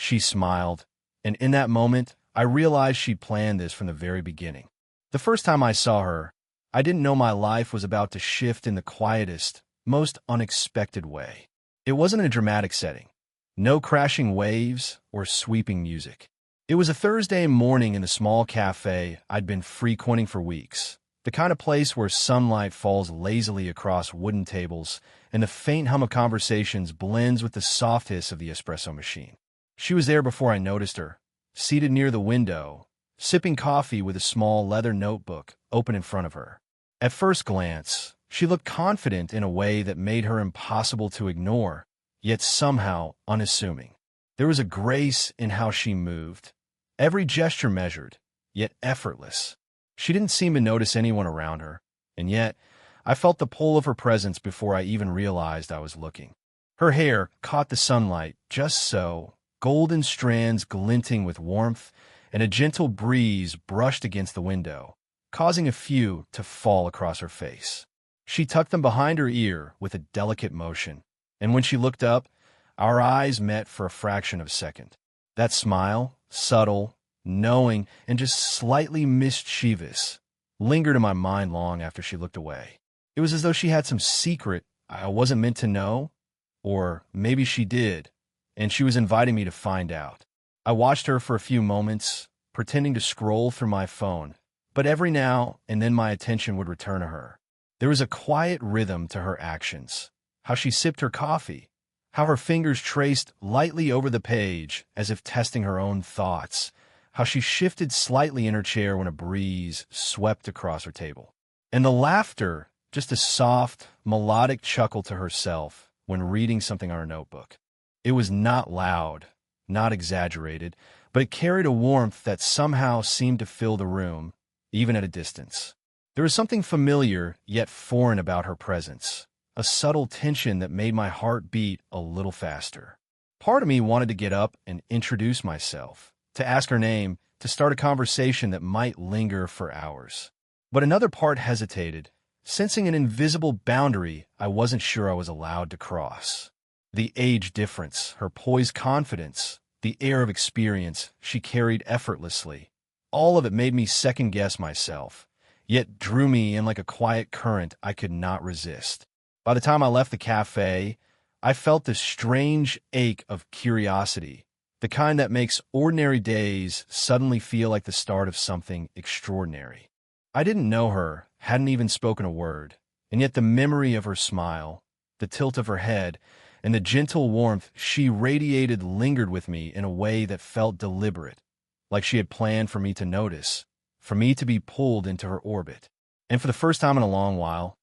She smiled, and in that moment, I realized she'd planned this from the very beginning. The first time I saw her, I didn't know my life was about to shift in the quietest, most unexpected way. It wasn't a dramatic setting. No crashing waves or sweeping music. It was a Thursday morning in the small cafe I'd been frequenting for weeks, the kind of place where sunlight falls lazily across wooden tables and the faint hum of conversations blends with the soft hiss of the espresso machine. She was there before I noticed her, seated near the window, sipping coffee with a small leather notebook open in front of her. At first glance, she looked confident in a way that made her impossible to ignore, yet somehow unassuming. There was a grace in how she moved, every gesture measured, yet effortless. She didn't seem to notice anyone around her, and yet I felt the pull of her presence before I even realized I was looking. Her hair caught the sunlight just so, golden strands glinting with warmth, and a gentle breeze brushed against the window, causing a few to fall across her face. She tucked them behind her ear with a delicate motion, and when she looked up, our eyes met for a fraction of a second. That smile, subtle, knowing, and just slightly mischievous, lingered in my mind long after she looked away. It was as though she had some secret I wasn't meant to know, or maybe she did, and she was inviting me to find out. I watched her for a few moments, pretending to scroll through my phone, but every now and then my attention would return to her. There was a quiet rhythm to her actions, how she sipped her coffee, how her fingers traced lightly over the page as if testing her own thoughts, how she shifted slightly in her chair when a breeze swept across her table. And the laughter, just a soft, melodic chuckle to herself when reading something on her notebook. It was not loud, not exaggerated, but it carried a warmth that somehow seemed to fill the room, even at a distance. There was something familiar yet foreign about her presence, a subtle tension that made my heart beat a little faster. Part of me wanted to get up and introduce myself, to ask her name, to start a conversation that might linger for hours. But another part hesitated, sensing an invisible boundary I wasn't sure I was allowed to cross. The age difference, her poised confidence, the air of experience she carried effortlessly, all of it made me second-guess myself, yet drew me in like a quiet current I could not resist. By the time I left the cafe, I felt this strange ache of curiosity, the kind that makes ordinary days suddenly feel like the start of something extraordinary. I didn't know her, hadn't even spoken a word, and yet the memory of her smile, the tilt of her head, and the gentle warmth she radiated lingered with me in a way that felt deliberate, like she had planned for me to notice, for me to be pulled into her orbit. And for the first time in a long while,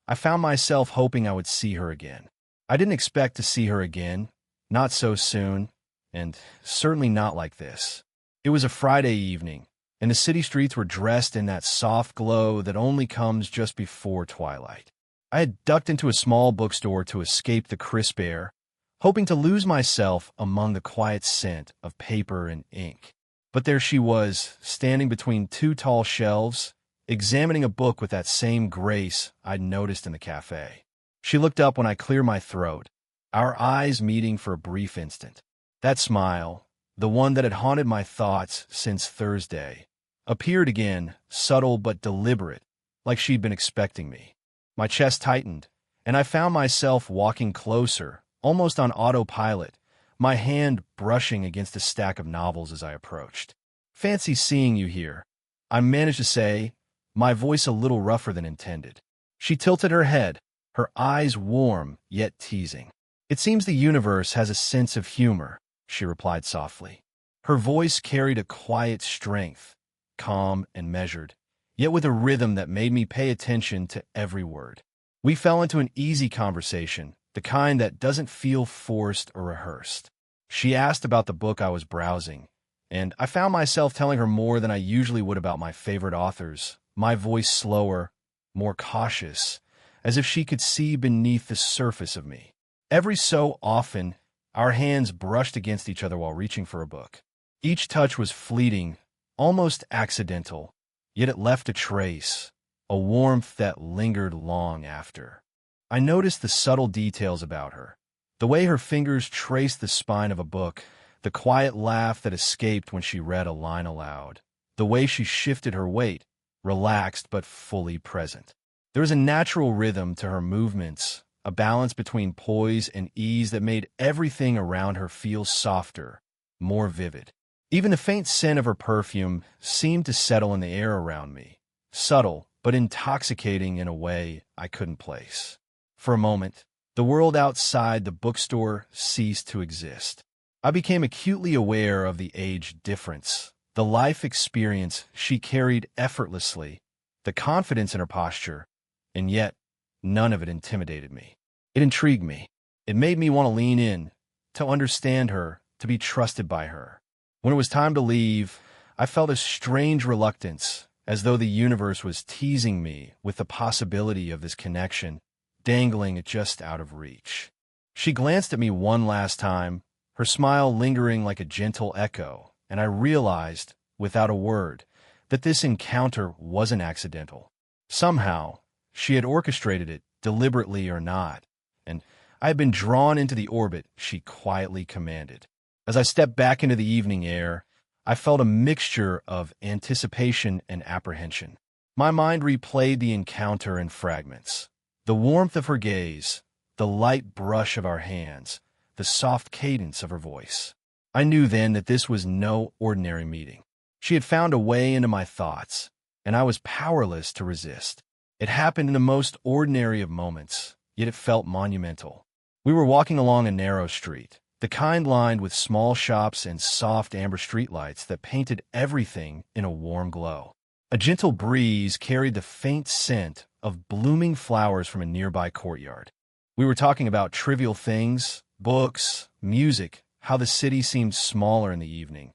I found myself hoping I would see her again. I didn't expect to see her again, not so soon, and certainly not like this. It was a Friday evening, and the city streets were dressed in that soft glow that only comes just before twilight. I had ducked into a small bookstore to escape the crisp air, hoping to lose myself among the quiet scent of paper and ink. But there she was, standing between two tall shelves, examining a book with that same grace I'd noticed in the cafe. She looked up when I cleared my throat, our eyes meeting for a brief instant. That smile, the one that had haunted my thoughts since Thursday, appeared again, subtle but deliberate, like she'd been expecting me. My chest tightened, and I found myself walking closer, almost on autopilot, my hand brushing against a stack of novels as I approached. "Fancy seeing you here," I managed to say, my voice a little rougher than intended. She tilted her head, her eyes warm yet teasing. "It seems the universe has a sense of humor," she replied softly. Her voice carried a quiet strength, calm and measured, yet with a rhythm that made me pay attention to every word. We fell into an easy conversation, the kind that doesn't feel forced or rehearsed. She asked about the book I was browsing, and I found myself telling her more than I usually would about my favorite authors, my voice slower, more cautious, as if she could see beneath the surface of me. Every so often, our hands brushed against each other while reaching for a book. Each touch was fleeting, almost accidental, yet it left a trace, a warmth that lingered long after. I noticed the subtle details about her, the way her fingers traced the spine of a book, the quiet laugh that escaped when she read a line aloud, the way she shifted her weight, relaxed but fully present. There was a natural rhythm to her movements, a balance between poise and ease that made everything around her feel softer, more vivid. Even the faint scent of her perfume seemed to settle in the air around me, subtle but intoxicating in a way I couldn't place. For a moment, the world outside the bookstore ceased to exist. I became acutely aware of the age difference, the life experience she carried effortlessly, the confidence in her posture, and yet none of it intimidated me. It intrigued me. It made me want to lean in, to understand her, to be trusted by her. When it was time to leave, I felt a strange reluctance, as though the universe was teasing me with the possibility of this connection, dangling just out of reach. She glanced at me one last time, her smile lingering like a gentle echo, and I realized, without a word, that this encounter wasn't accidental. Somehow, she had orchestrated it, deliberately or not, and I had been drawn into the orbit she quietly commanded. As I stepped back into the evening air, I felt a mixture of anticipation and apprehension. My mind replayed the encounter in fragments. The warmth of her gaze, the light brush of our hands, the soft cadence of her voice. I knew then that this was no ordinary meeting. She had found a way into my thoughts, and I was powerless to resist. It happened in the most ordinary of moments, yet it felt monumental. We were walking along a narrow street, the kind lined with small shops and soft amber streetlights that painted everything in a warm glow. A gentle breeze carried the faint scent of blooming flowers from a nearby courtyard. We were talking about trivial things, books, music, how the city seemed smaller in the evening.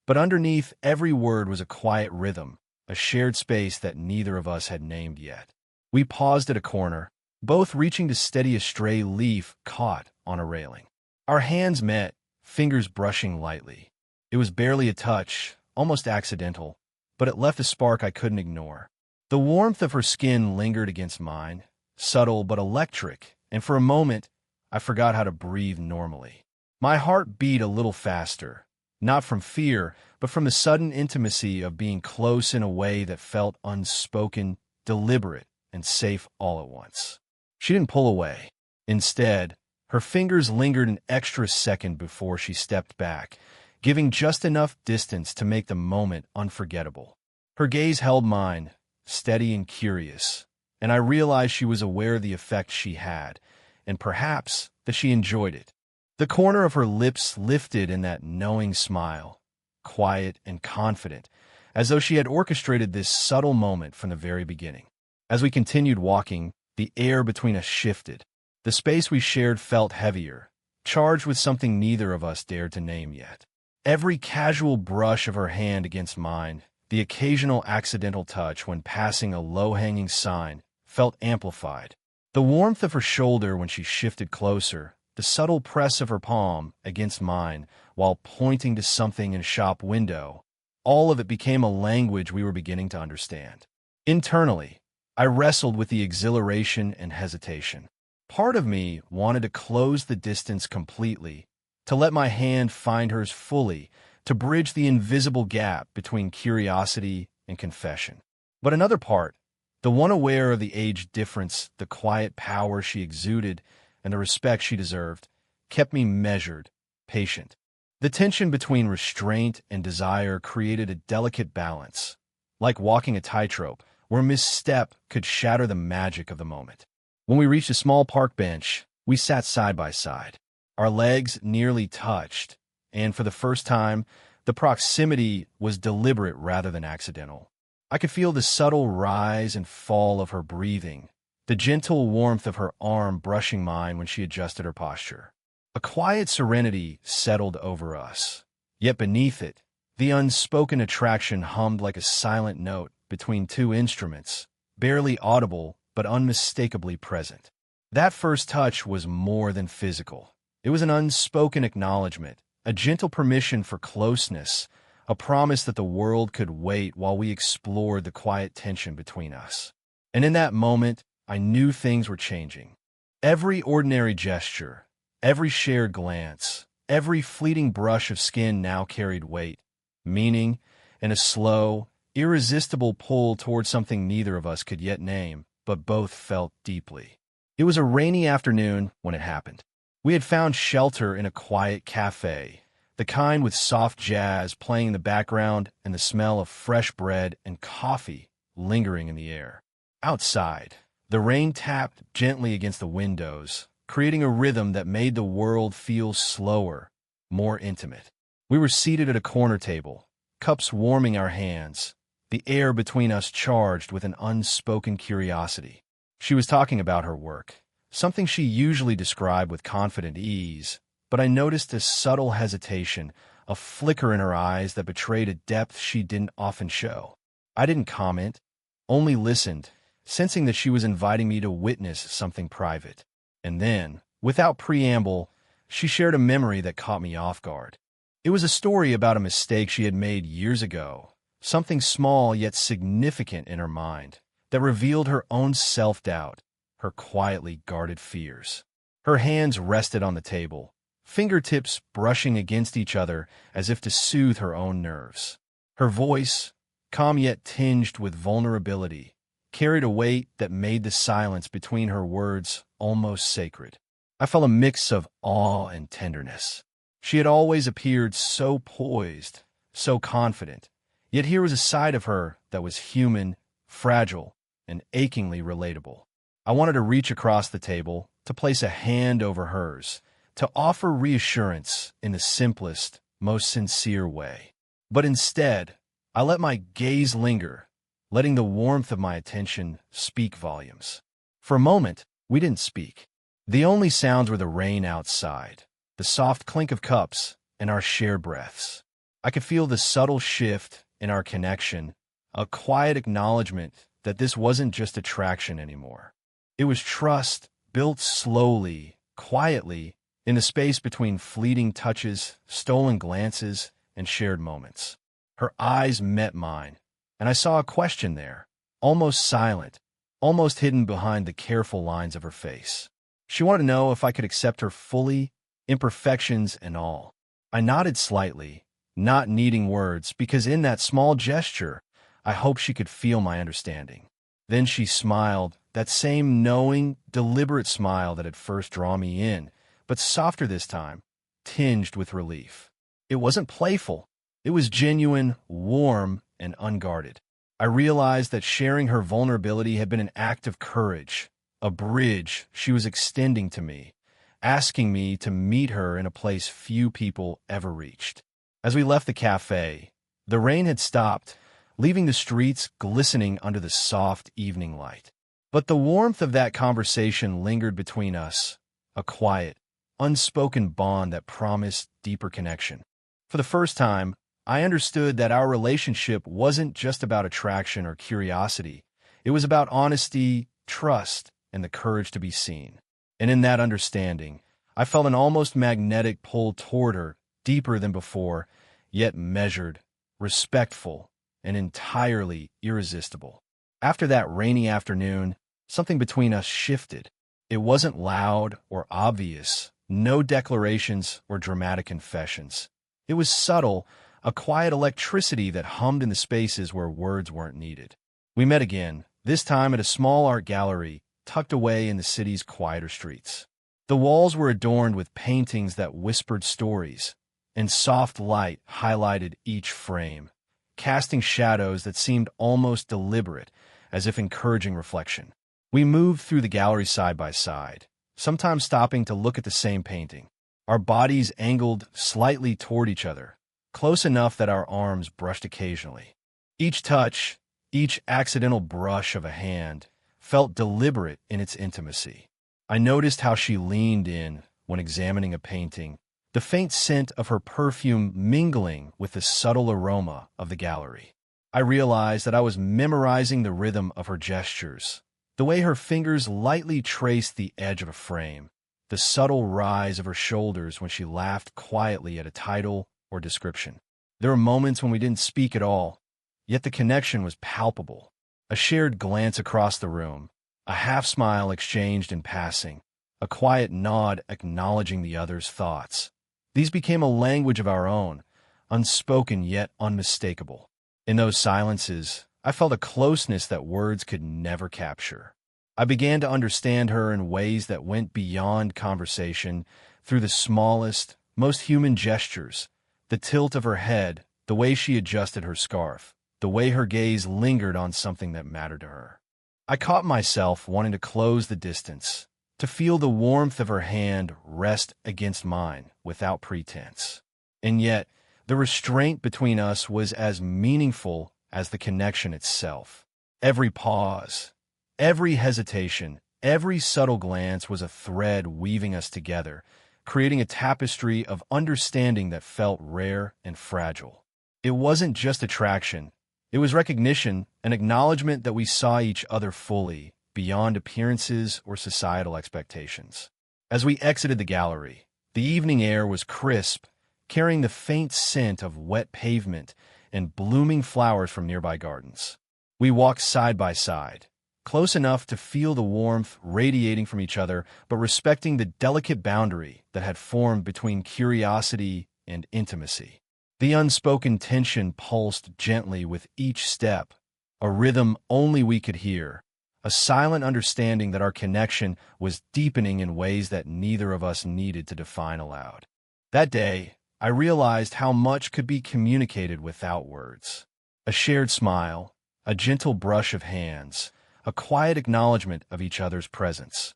But underneath every word was a quiet rhythm, a shared space that neither of us had named yet. We paused at a corner, both reaching to steady a stray leaf caught on a railing. Our hands met, fingers brushing lightly. It was barely a touch, almost accidental, but it left a spark I couldn't ignore. The warmth of her skin lingered against mine, subtle but electric, and for a moment, I forgot how to breathe normally. My heart beat a little faster, not from fear, but from the sudden intimacy of being close in a way that felt unspoken, deliberate, and safe all at once. She didn't pull away. Instead, her fingers lingered an extra second before she stepped back, giving just enough distance to make the moment unforgettable. Her gaze held mine, steady and curious, and I realized she was aware of the effect she had, and perhaps that she enjoyed it. The corner of her lips lifted in that knowing smile, quiet and confident, as though she had orchestrated this subtle moment from the very beginning. As we continued walking, the air between us shifted. The space we shared felt heavier, charged with something neither of us dared to name yet. Every casual brush of her hand against mine, the occasional accidental touch when passing a low-hanging sign, felt amplified. The warmth of her shoulder when she shifted closer, the subtle press of her palm against mine while pointing to something in a shop window, all of it became a language we were beginning to understand. Internally, I wrestled with the exhilaration and hesitation. Part of me wanted to close the distance completely, to let my hand find hers fully, to bridge the invisible gap between curiosity and confession. But another part, the one aware of the age difference, the quiet power she exuded, and the respect she deserved, kept me measured, patient. The tension between restraint and desire created a delicate balance, like walking a tightrope, where a misstep could shatter the magic of the moment. When we reached a small park bench, we sat side by side. Our legs nearly touched, and for the first time, the proximity was deliberate rather than accidental. I could feel the subtle rise and fall of her breathing, the gentle warmth of her arm brushing mine when she adjusted her posture. A quiet serenity settled over us. Yet beneath it, the unspoken attraction hummed like a silent note between two instruments, barely audible but unmistakably present. That first touch was more than physical. It was an unspoken acknowledgement, a gentle permission for closeness, a promise that the world could wait while we explored the quiet tension between us. And in that moment, I knew things were changing. Every ordinary gesture, every shared glance, Every fleeting brush of skin now carried weight, meaning, and a slow, irresistible pull towards something neither of us could yet name, but both felt deeply. It was a rainy afternoon when it happened. We had found shelter in a quiet cafe, the kind with soft jazz playing in the background and the smell of fresh bread and coffee lingering in the air. Outside, the rain tapped gently against the windows, creating a rhythm that made the world feel slower, more intimate. We were seated at a corner table, cups warming our hands, the air between us charged with an unspoken curiosity. She was talking about her work, something she usually described with confident ease, but I noticed a subtle hesitation, a flicker in her eyes that betrayed a depth she didn't often show. I didn't comment, only listened, sensing that she was inviting me to witness something private. And then, without preamble, she shared a memory that caught me off guard. It was a story about a mistake she had made years ago, something small yet significant in her mind, that revealed her own self-doubt, her quietly guarded fears. Her hands rested on the table, fingertips brushing against each other as if to soothe her own nerves. Her voice, calm yet tinged with vulnerability, carried a weight that made the silence between her words almost sacred. I felt a mix of awe and tenderness. She had always appeared so poised, so confident, yet here was a side of her that was human, fragile, and achingly relatable. I wanted to reach across the table, to place a hand over hers, to offer reassurance in the simplest, most sincere way. But instead, I let my gaze linger, letting the warmth of my attention speak volumes. For a moment, we didn't speak. The only sounds were the rain outside, the soft clink of cups, and our shared breaths. I could feel the subtle shift in our connection, a quiet acknowledgement that this wasn't just attraction anymore. It was trust, built slowly, quietly, in the space between fleeting touches, stolen glances, and shared moments. Her eyes met mine, and I saw a question there, almost silent, almost hidden behind the careful lines of her face. She wanted to know if I could accept her fully, imperfections and all. I nodded slightly, not needing words, because in that small gesture, I hoped she could feel my understanding. Then she smiled, that same knowing, deliberate smile that had first drawn me in, but softer this time, tinged with relief. It wasn't playful. It was genuine, warm, and unguarded. I realized that sharing her vulnerability had been an act of courage, a bridge she was extending to me, asking me to meet her in a place few people ever reached. As we left the cafe, the rain had stopped, leaving the streets glistening under the soft evening light. But the warmth of that conversation lingered between us, a quiet, unspoken bond that promised deeper connection. For the first time, I understood that our relationship wasn't just about attraction or curiosity. It was about honesty, trust, and the courage to be seen. And in that understanding, I felt an almost magnetic pull toward her, deeper than before, yet measured, respectful, and entirely irresistible. After that rainy afternoon, something between us shifted. It wasn't loud or obvious, no declarations or dramatic confessions. It was subtle, a quiet electricity that hummed in the spaces where words weren't needed. We met again, this time at a small art gallery tucked away in the city's quieter streets. The walls were adorned with paintings that whispered stories, and soft light highlighted each frame, casting shadows that seemed almost deliberate, as if encouraging reflection. We moved through the gallery side by side, sometimes stopping to look at the same painting, our bodies angled slightly toward each other, close enough that our arms brushed occasionally. Each touch, each accidental brush of a hand, felt deliberate in its intimacy. I noticed how she leaned in when examining a painting, the faint scent of her perfume mingling with the subtle aroma of the gallery. I realized that I was memorizing the rhythm of her gestures, the way her fingers lightly traced the edge of a frame, the subtle rise of her shoulders when she laughed quietly at a title or description. There were moments when we didn't speak at all, yet the connection was palpable. A shared glance across the room, a half-smile exchanged in passing, a quiet nod acknowledging the other's thoughts. These became a language of our own, unspoken yet unmistakable. In those silences, I felt a closeness that words could never capture. I began to understand her in ways that went beyond conversation, through the smallest, most human gestures, the tilt of her head, the way she adjusted her scarf, the way her gaze lingered on something that mattered to her. I caught myself wanting to close the distance, to feel the warmth of her hand rest against mine without pretense. And yet, the restraint between us was as meaningful as the connection itself. Every pause, every hesitation, every subtle glance was a thread weaving us together, creating a tapestry of understanding that felt rare and fragile. It wasn't just attraction. It was recognition, an acknowledgement that we saw each other fully, beyond appearances or societal expectations. As we exited the gallery, the evening air was crisp, carrying the faint scent of wet pavement and blooming flowers from nearby gardens. We walked side by side, close enough to feel the warmth radiating from each other, but respecting the delicate boundary that had formed between curiosity and intimacy. The unspoken tension pulsed gently with each step, a rhythm only we could hear, a silent understanding that our connection was deepening in ways that neither of us needed to define aloud. That day, I realized how much could be communicated without words. A shared smile, a gentle brush of hands, a quiet acknowledgement of each other's presence.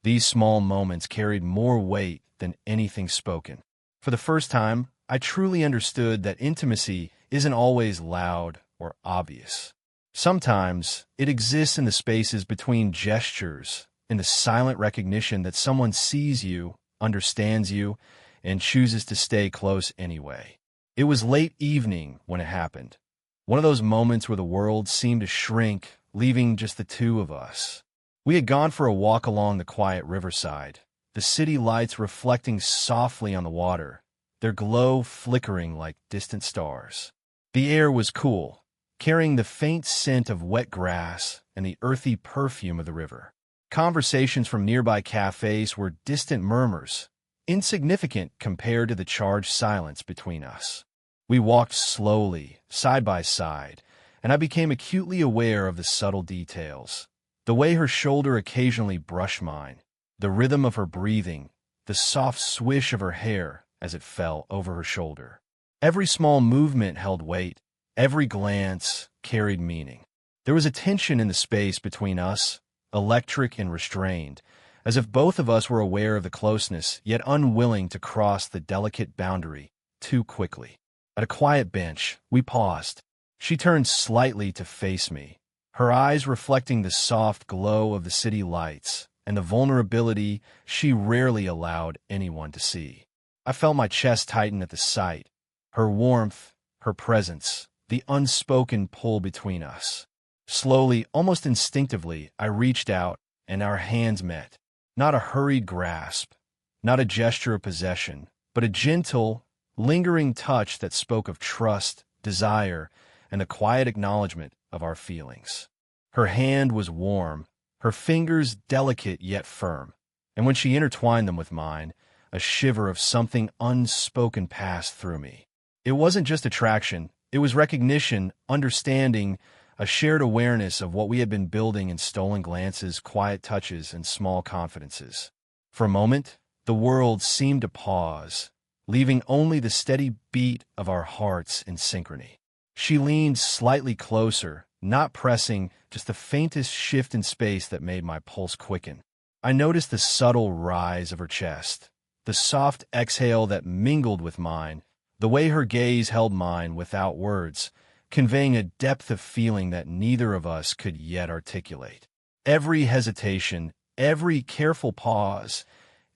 These small moments carried more weight than anything spoken. For the first time, I truly understood that intimacy isn't always loud or obvious. Sometimes it exists in the spaces between gestures, in the silent recognition that someone sees you, understands you, and chooses to stay close anyway. It was late evening when it happened. One of those moments where the world seemed to shrink, leaving just the two of us. We had gone for a walk along the quiet riverside, the city lights reflecting softly on the water, their glow flickering like distant stars. The air was cool, carrying the faint scent of wet grass and the earthy perfume of the river. Conversations from nearby cafes were distant murmurs, insignificant compared to the charged silence between us. We walked slowly, side by side, and I became acutely aware of the subtle details. The way her shoulder occasionally brushed mine, the rhythm of her breathing, the soft swish of her hair as it fell over her shoulder. Every small movement held weight, every glance carried meaning. There was a tension in the space between us, electric and restrained, as if both of us were aware of the closeness, yet unwilling to cross the delicate boundary too quickly. At a quiet bench, we paused. She turned slightly to face me, her eyes reflecting the soft glow of the city lights and the vulnerability she rarely allowed anyone to see. I felt my chest tighten at the sight, her warmth, her presence, the unspoken pull between us. Slowly, almost instinctively, I reached out, and our hands met. Not a hurried grasp, not a gesture of possession, but a gentle, lingering touch that spoke of trust, desire, and the quiet acknowledgement of our feelings. Her hand was warm, her fingers delicate yet firm, and when she intertwined them with mine, a shiver of something unspoken passed through me. It wasn't just attraction, it was recognition, understanding, a shared awareness of what we had been building in stolen glances, quiet touches, and small confidences. For a moment, the world seemed to pause, leaving only the steady beat of our hearts in synchrony. She leaned slightly closer, not pressing, just the faintest shift in space that made my pulse quicken. I noticed the subtle rise of her chest, the soft exhale that mingled with mine, the way her gaze held mine without words, conveying a depth of feeling that neither of us could yet articulate. Every hesitation, every careful pause,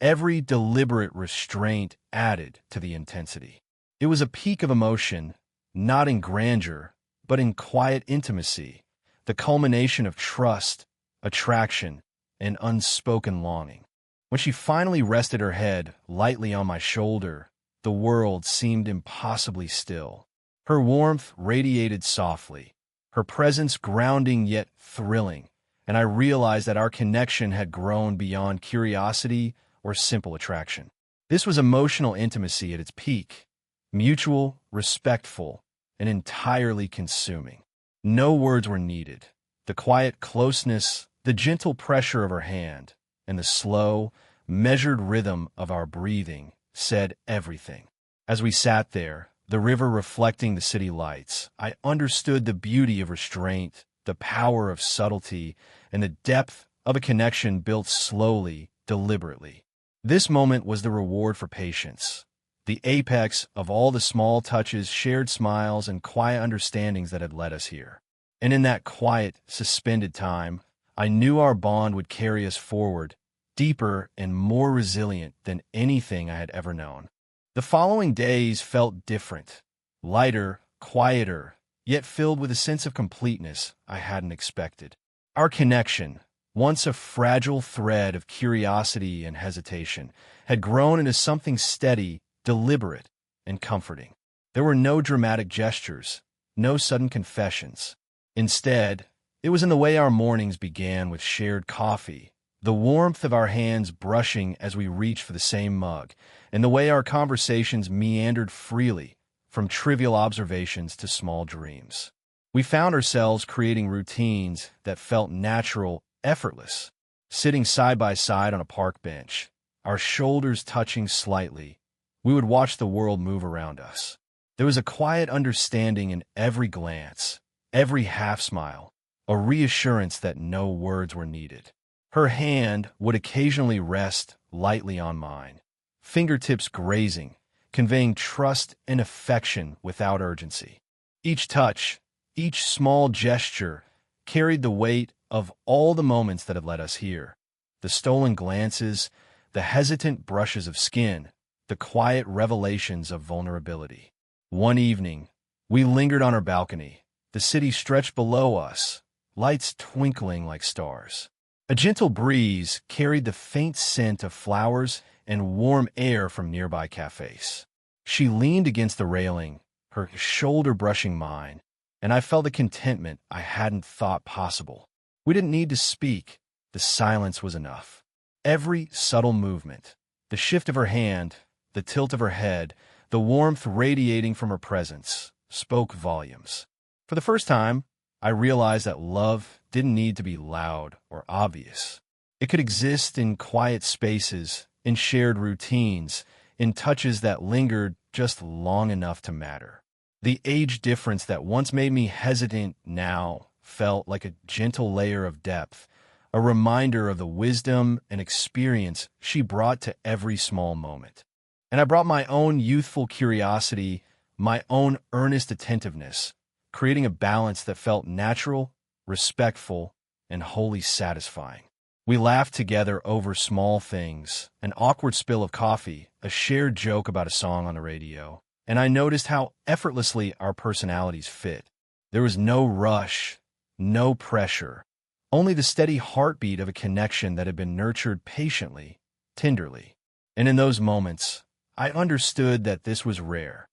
every deliberate restraint added to the intensity. It was a peak of emotion, not in grandeur, but in quiet intimacy, the culmination of trust, attraction, and unspoken longing. When she finally rested her head lightly on my shoulder, the world seemed impossibly still. Her warmth radiated softly, her presence grounding yet thrilling, and I realized that our connection had grown beyond curiosity or simple attraction. This was emotional intimacy at its peak, mutual, respectful, and entirely consuming. No words were needed. The quiet closeness, the gentle pressure of her hand, and the slow, measured rhythm of our breathing said everything. As we sat there, the river reflecting the city lights, I understood the beauty of restraint, the power of subtlety, and the depth of a connection built slowly, deliberately. This moment was the reward for patience, the apex of all the small touches, shared smiles, and quiet understandings that had led us here. And in that quiet, suspended time, I knew our bond would carry us forward, deeper and more resilient than anything I had ever known. The following days felt different, lighter, quieter, yet filled with a sense of completeness I hadn't expected. Our connection, once a fragile thread of curiosity and hesitation, had grown into something steady, deliberate, and comforting. There were no dramatic gestures, no sudden confessions. Instead, it was in the way our mornings began with shared coffee, the warmth of our hands brushing as we reached for the same mug, and the way our conversations meandered freely, from trivial observations to small dreams. We found ourselves creating routines that felt natural, effortless, sitting side by side on a park bench, our shoulders touching slightly. We would watch the world move around us. There was a quiet understanding in every glance, every half-smile, a reassurance that no words were needed. Her hand would occasionally rest lightly on mine, fingertips grazing, conveying trust and affection without urgency. Each touch, each small gesture, carried the weight of all the moments that had led us here. The stolen glances, the hesitant brushes of skin, the quiet revelations of vulnerability. One evening, we lingered on our balcony. The city stretched below us, lights twinkling like stars. A gentle breeze carried the faint scent of flowers and warm air from nearby cafes. She leaned against the railing, her shoulder brushing mine, and I felt a contentment I hadn't thought possible. We didn't need to speak. The silence was enough. Every subtle movement, the shift of her hand, the tilt of her head, the warmth radiating from her presence, spoke volumes. For the first time, I realized that love didn't need to be loud or obvious. It could exist in quiet spaces, in shared routines, in touches that lingered just long enough to matter. The age difference that once made me hesitant now felt like a gentle layer of depth, a reminder of the wisdom and experience she brought to every small moment. And I brought my own youthful curiosity, my own earnest attentiveness, creating a balance that felt natural, respectful, and wholly satisfying. We laughed together over small things, an awkward spill of coffee, a shared joke about a song on the radio, and I noticed how effortlessly our personalities fit. There was no rush, no pressure, only the steady heartbeat of a connection that had been nurtured patiently, tenderly. And in those moments, I understood that this was rare.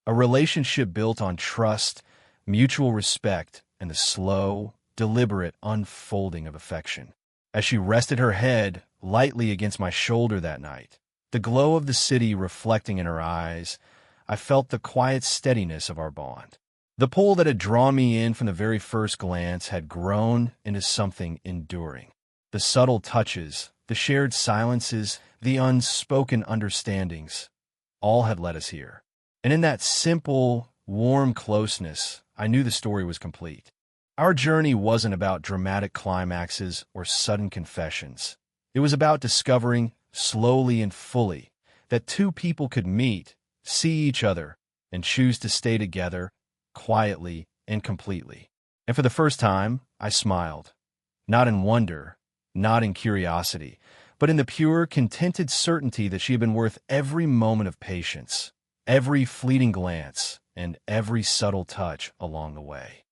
A relationship built on trust, mutual respect, and the slow, deliberate unfolding of affection. As she rested her head lightly against my shoulder that night, the glow of the city reflecting in her eyes, I felt the quiet steadiness of our bond. The pull that had drawn me in from the very first glance had grown into something enduring. The subtle touches, the shared silences, the unspoken understandings, all had led us here. And in that simple, warm closeness, I knew the story was complete. Our journey wasn't about dramatic climaxes or sudden confessions. It was about discovering, slowly and fully, that two people could meet, see each other, and choose to stay together, quietly and completely. And for the first time, I smiled. Not in wonder, not in curiosity, but in the pure, contented certainty that she had been worth every moment of patience, every fleeting glance, and every subtle touch along the way.